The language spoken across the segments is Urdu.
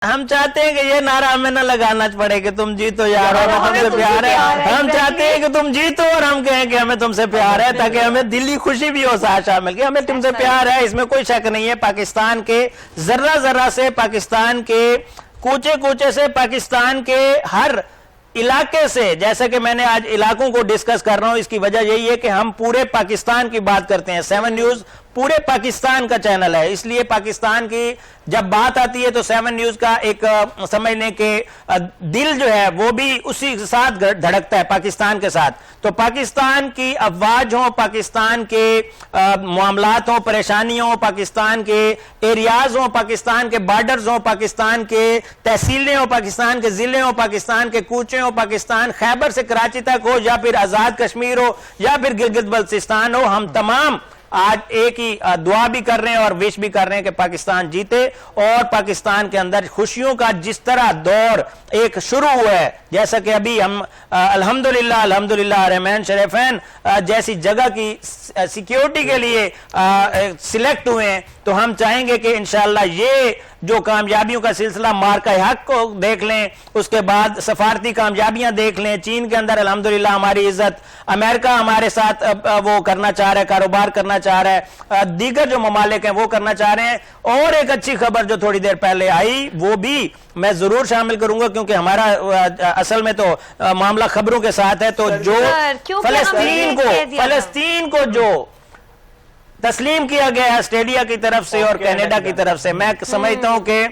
ہم چاہتے ہیں کہ یہ نعرہ ہمیں نہ لگانا پڑے کہ تم جیتو یار اور ہم سے پیار ہے. ہم چاہتے ہیں کہ تم جیتو اور ہم کہیں کہ ہمیں تم سے پیار ہے, تاکہ ہمیں دلی خوشی بھی ہو ساتھ شامل کہ ہمیں تم سے پیار ہے. اس میں کوئی شک نہیں ہے. پاکستان کے ذرہ ذرہ سے, پاکستان کے کوچے کوچے سے, پاکستان کے ہر علاقے سے, جیسا کہ میں نے آج علاقوں کو ڈسکس کر رہا ہوں, اس کی وجہ یہی ہے کہ ہم پورے پاکستان کی بات کرتے ہیں. 7 نیوز پورے پاکستان کا چینل ہے, اس لیے پاکستان کی جب بات آتی ہے تو 7 نیوز کا ایک سمجھنے کے دل جو ہے وہ بھی اسی ساتھ دھڑکتا ہے پاکستان کے ساتھ. تو پاکستان کی افواج ہوں, پاکستان کے معاملات ہوں, پریشانیوں ہوں, پاکستان کے ایریاز ہوں, پاکستان کے بارڈرز ہوں, پاکستان کے تحصیلیں ہوں, پاکستان کے ضلع ہوں, پاکستان کے کوچے ہوں, پاکستان خیبر سے کراچی تک ہو, یا پھر آزاد کشمیر ہو, یا پھر گلگت بلتستان ہو, ہم تمام آج ایک ہی دعا بھی کر رہے ہیں اور وش بھی کر رہے ہیں کہ پاکستان جیتے, اور پاکستان کے اندر خوشیوں کا جس طرح دور ایک شروع ہوا ہے, جیسا کہ ابھی ہم الحمدللہ رحمین شریفین جیسی جگہ کی سیکیورٹی کے لیے سلیکٹ ہوئے ہیں, تو ہم چاہیں گے کہ انشاءاللہ یہ جو کامیابیوں کا سلسلہ مارکہ حق کو دیکھ لیں, اس کے بعد سفارتی کامیابیاں دیکھ لیں. چین کے اندر الحمدللہ ہماری عزت, امریکہ ہمارے ساتھ وہ کرنا چاہ رہا ہے, کاروبار کرنا چاہ رہا ہے, دیگر جو ممالک ہیں وہ کرنا چاہ رہے ہیں. اور ایک اچھی خبر جو تھوڑی دیر پہلے آئی وہ بھی میں ضرور شامل کروں گا, کیونکہ ہمارا اصل میں تو معاملہ خبروں کے ساتھ ہے. تو جو فلسطین کو جو تسلیم کیا گیا ہے آسٹریلیا کی طرف سے اور کینیڈا کی طرف سے, میں سمجھتا ہوں کہ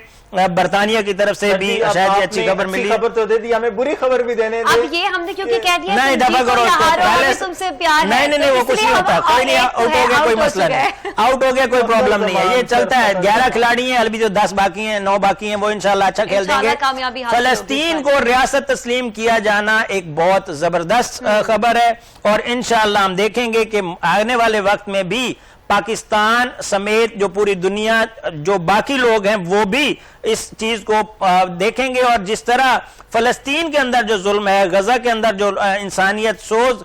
برطانیہ کی طرف سے بھی شاید یہ اچھی خبر ملی. خبر تو دے دی, ہمیں بری خبر بھی دینے دی. اب یہ ہم نے کیونکہ کہہ دیا نہیں دفعہ کرو اس کو, پہلے تم سے پیار ہے, نہیں وہ کچھ نہیں ہوتا, کوئی نہیں, آؤٹ ہو گیا کوئی مسئلہ نہیں, آؤٹ ہو گیا کوئی پرابلم نہیں ہے, یہ چلتا ہے. 11 کھلاڑی ہیں, ابھی جو 10 باقی ہیں, 9 باقی ہیں, وہ انشاءاللہ اچھا کھیل دیں گے. فلسطین کو ریاست تسلیم کیا جانا ایک بہت زبردست خبر ہے, اور انشاءاللہ ہم دیکھیں گے کہ آنے والے وقت میں بھی پاکستان سمیت جو پوری دنیا, جو باقی لوگ ہیں, وہ بھی اس چیز کو دیکھیں گے. اور جس طرح فلسطین کے اندر جو ظلم ہے, غزہ کے اندر جو انسانیت سوز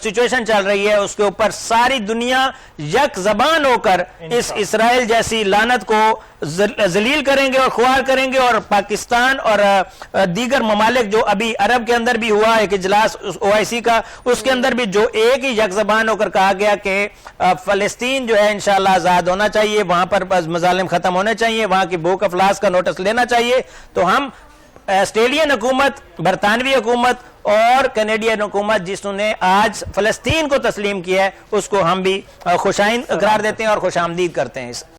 سچویشن چل رہی ہے, اس کے اوپر ساری دنیا یک زبان ہو کر اس اسرائیل جیسی لعنت کو ذلیل کریں گے اور خوار کریں گے. اور پاکستان اور دیگر ممالک جو ابھی عرب کے اندر بھی ہوا ایک اجلاس OIC کا, اس کے اندر بھی جو ایک ہی یک زبان ہو کر کہا گیا کہ فلسطین جو ہے انشاءاللہ آزاد ہونا چاہیے, وہاں پر مظالم ختم ہونے چاہیے, وہاں کی بھوک افلاس کا نوٹس لینا چاہیے. تو ہم آسٹریلین حکومت, برطانوی حکومت اور کینیڈین حکومت جس نے آج فلسطین کو تسلیم کیا ہے, اس کو ہم بھی خوش آئند قرار دیتے ہیں اور خوش آمدید کرتے ہیں.